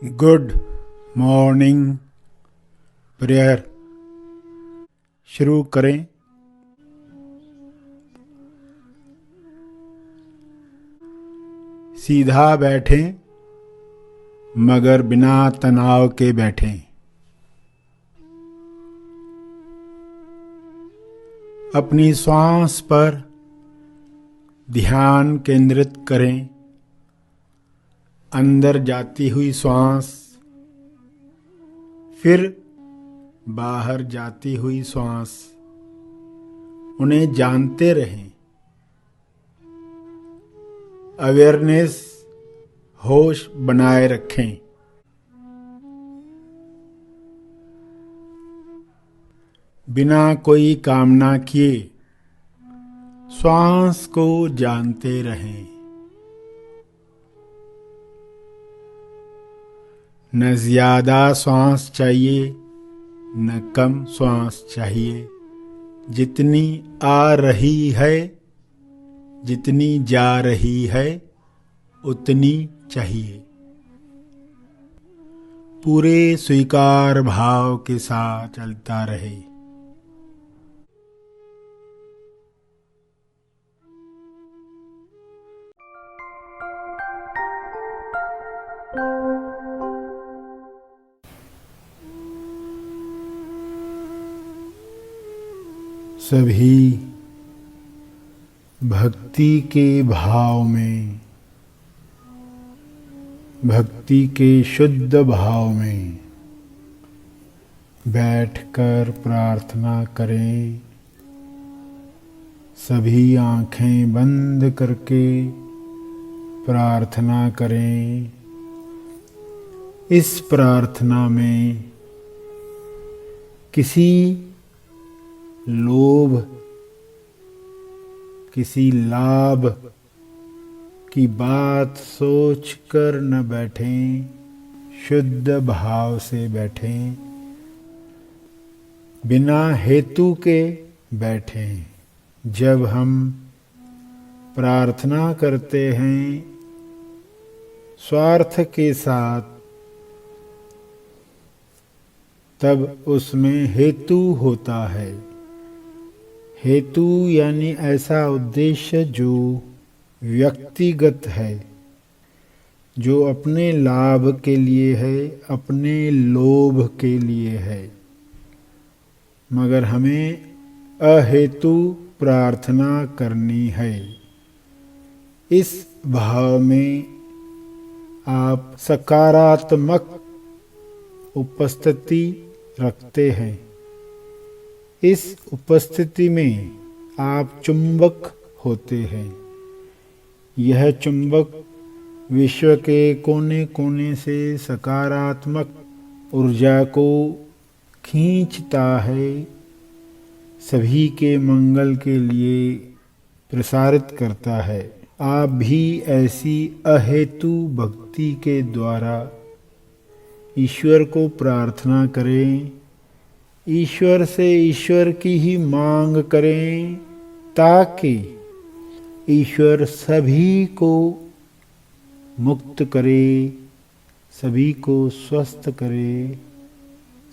Good morning prayer शुरू करें। सीधा बैठें मगर बिना तनाव के बैठें। अपनी श्वास पर ध्यान केंद्रित करें। अंदर जाती हुई श्वास, फिर बाहर जाती हुई श्वास, उन्हें जानते रहें। अवेयरनेस, होश बनाए रखें। बिना कोई कामना किए श्वास को जानते रहें। न ज्यादा श्वास चाहिए न कम श्वास चाहिए। जितनी आ रही है, जितनी जा रही है, उतनी चाहिए। पूरे स्वीकार भाव के साथ चलता रहे। सभी भक्ति के भाव में, भक्ति के शुद्ध भाव में बैठकर प्रार्थना करें। सभी आंखें बंद करके प्रार्थना करें। इस प्रार्थना में किसी लोभ, किसी लाभ की बात सोचकर न बैठें। शुद्ध भाव से बैठें। बिना हेतु के बैठें। जब हम प्रार्थना करते हैं स्वार्थ के साथ, तब उसमें हेतु होता है। हेतु यानी ऐसा उद्देश्य जो व्यक्तिगत है, जो अपने लाभ के लिए है, अपने लोभ के लिए है। मगर हमें अहेतु प्रार्थना करनी है। इस भाव में आप सकारात्मक उपस्थिति रखते हैं। इस उपस्थिति में आप चुंबक होते हैं। यह चुंबक विश्व के कोने कोने से सकारात्मक ऊर्जा को खींचता है, सभी के मंगल के लिए प्रसारित करता है। आप भी ऐसी अहेतु भक्ति के द्वारा ईश्वर को प्रार्थना करें। ईश्वर से ईश्वर की ही मांग करें, ताकि ईश्वर सभी को मुक्त करे, सभी को स्वस्थ करे,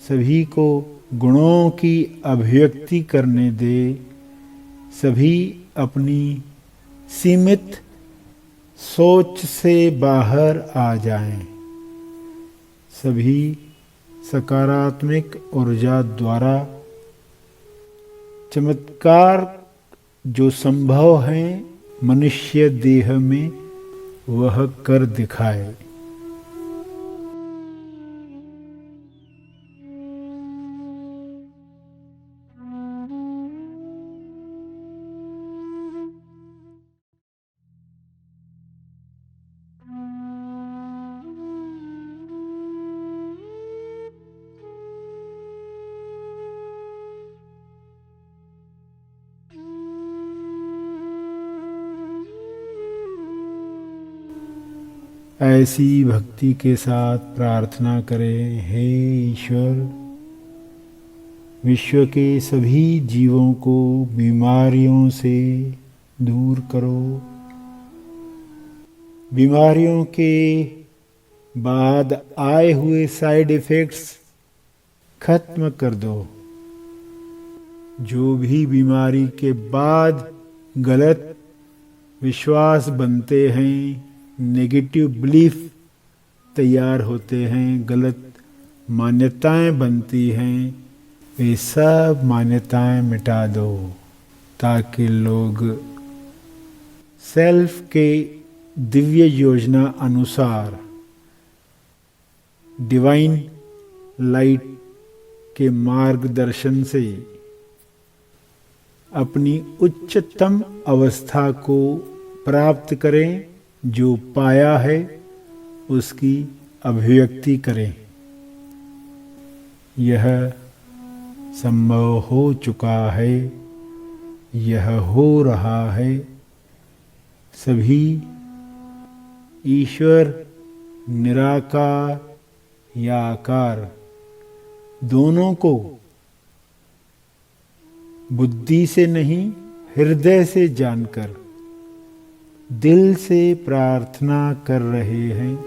सभी को गुणों की अभिव्यक्ति करने दे, सभी अपनी सीमित सोच से बाहर आ जाएं। सभी सकारात्मक ऊर्जा द्वारा चमत्कार जो संभव है मनुष्य देह में, वह कर दिखाए। ऐसी भक्ति के साथ प्रार्थना करें। हे ईश्वर, विश्व के सभी जीवों को बीमारियों से दूर करो। बीमारियों के बाद आए हुए साइड इफेक्ट्स खत्म कर दो। जो भी बीमारी के बाद गलत विश्वास बनते हैं, नेगेटिव बिलीफ तैयार होते हैं, गलत मान्यताएं बनती हैं, वे सब मान्यताएं मिटा दो ताकि लोग सेल्फ के दिव्य योजना अनुसार डिवाइन लाइट के मार्गदर्शन से अपनी उच्चतम अवस्था को प्राप्त करें, जो पाया है उसकी अभिव्यक्ति करें। यह संभव हो चुका है, यह हो रहा है। सभी ईश्वर निराकार या आकार दोनों को बुद्धि से नहीं, हृदय से जानकर दिल से प्रार्थना कर रहे हैं।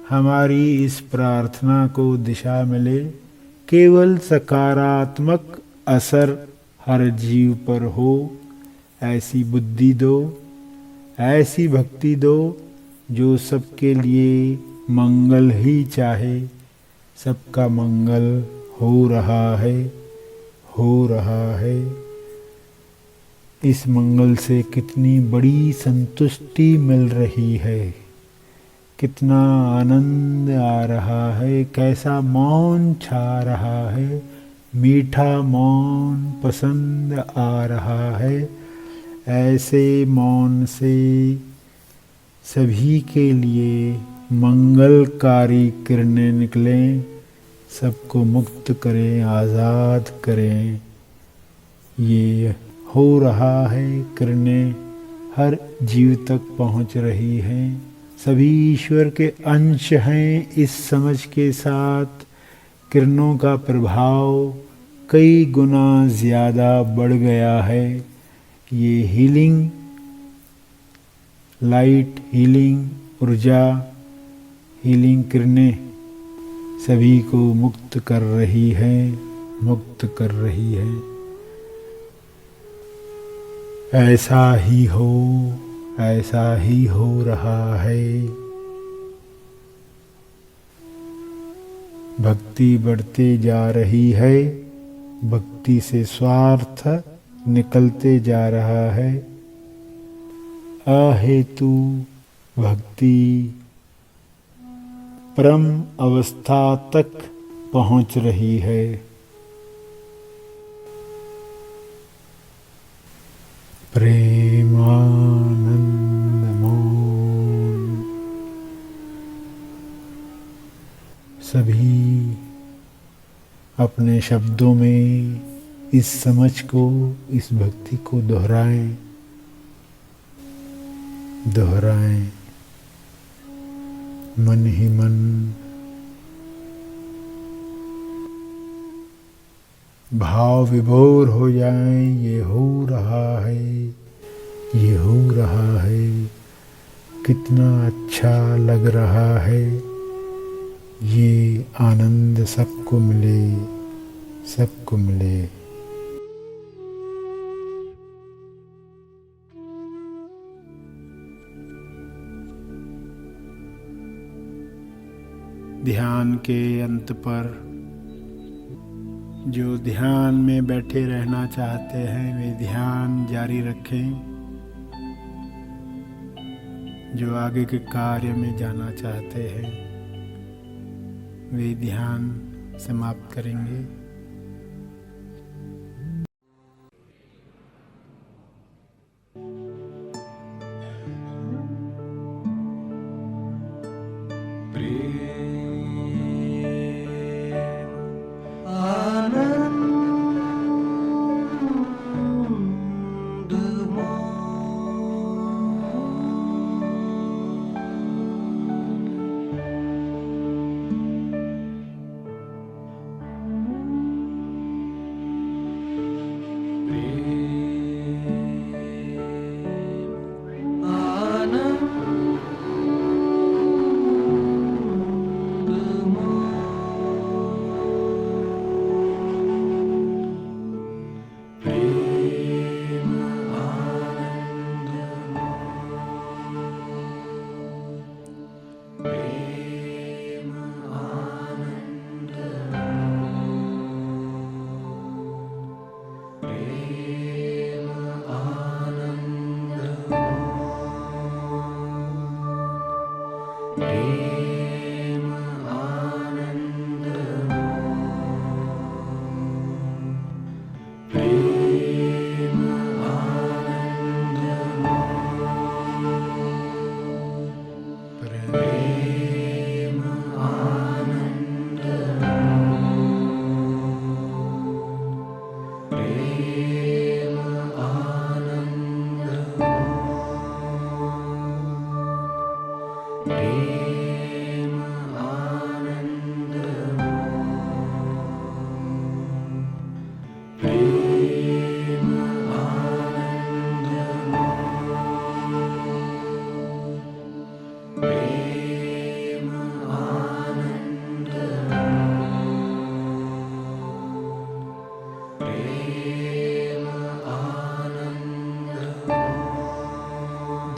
हमारी इस प्रार्थना को दिशा मिले, केवल सकारात्मक असर हर जीव पर हो, ऐसी बुद्धि दो, ऐसी भक्ति दो जो सबके लिए मंगल ही चाहे। सबका मंगल हो रहा है, हो रहा है। इस मंगल से कितनी बड़ी संतुष्टि मिल रही है, कितना आनंद आ रहा है, कैसा मौन छा रहा है, मीठा मौन पसंद आ रहा है। ऐसे मौन से सभी के लिए मंगलकारी किरणें निकलें, सबको मुक्त करें, आज़ाद करें। ये हो रहा है, किरणें हर जीव तक पहुँच रही हैं। सभी ईश्वर के अंश हैं। इस समझ के साथ किरणों का प्रभाव कई गुना ज़्यादा बढ़ गया है। ये हीलिंग लाइट, हीलिंग ऊर्जा, हीलिंग किरणें सभी को मुक्त कर रही है, मुक्त कर रही है। ऐसा ही हो, ऐसा ही हो रहा है। भक्ति बढ़ते जा रही है, भक्ति से स्वार्थ निकलते जा रहा है। अहेतु भक्ति परम अवस्था तक पहुंच रही है। प्रेमानंद मौन। सभी अपने शब्दों में इस समझ को, इस भक्ति को दोहराएं, दोहराएं मन ही मन। भाव विभोर हो जाएं, ये हो रहा है, ये हो रहा है, कितना अच्छा लग रहा है। ये आनंद सबको मिले, सबको मिले। ध्यान के अंत पर जो ध्यान में बैठे रहना चाहते हैं वे ध्यान जारी रखें। जो आगे के कार्य में जाना चाहते हैं वे ध्यान समाप्त करेंगे। प्रेम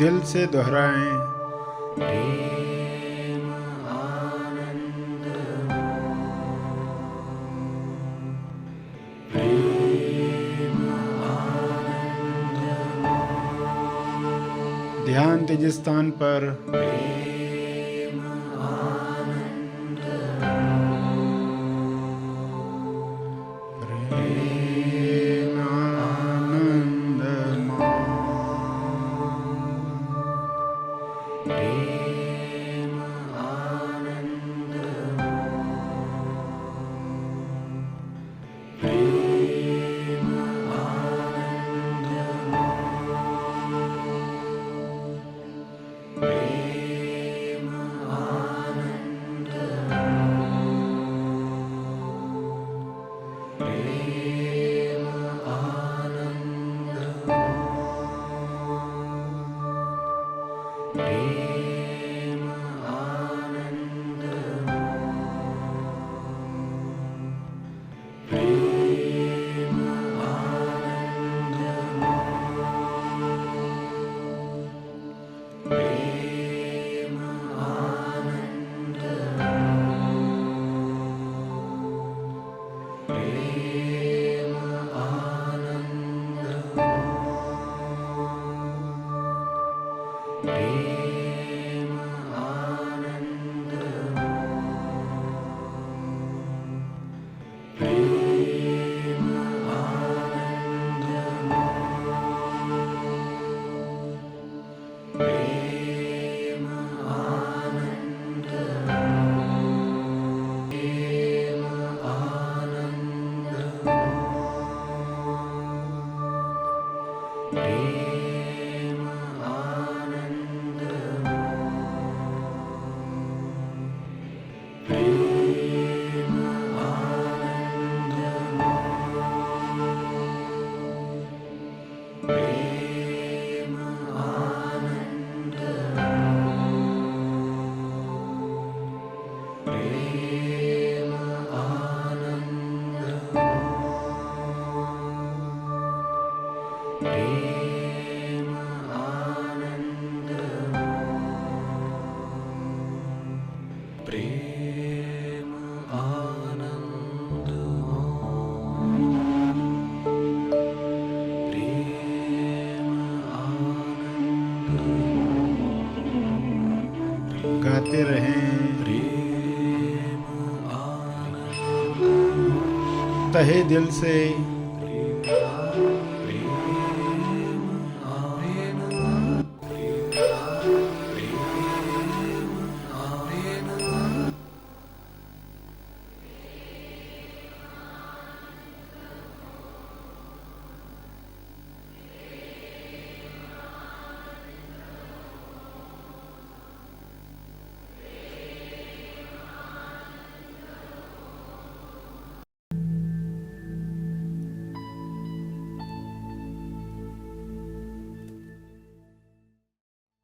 दिल से दोहराएं। ध्यान तेज स्थान पर गाते रहें, तहे दिल से